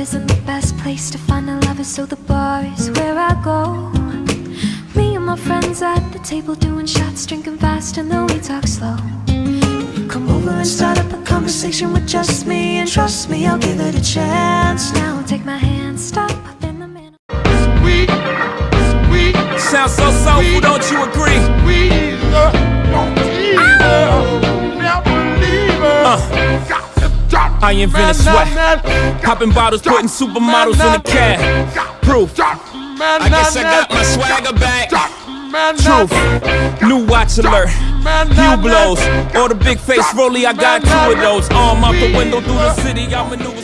isn't the best place to find a lover, so the bar is where I go. Me and my friends at the table doing shots, drinking fast and then we talk slow. Come over and start up a conversation with just me, and trust me, I'll give it a chance. Now take my hand, stop in the middle. Sweet, sweet. Sounds so soulful, don't you agree? Squeeze, don't tease her, never leave her. Got to drop, I invented sweat. Popping bottles, putting supermodels in the cab. Proof. I guess I got my swagger back. Truth. New watch alert. Hublows. Or the big face rollie, I got two of those. Arm out the window through the city, I maneuver.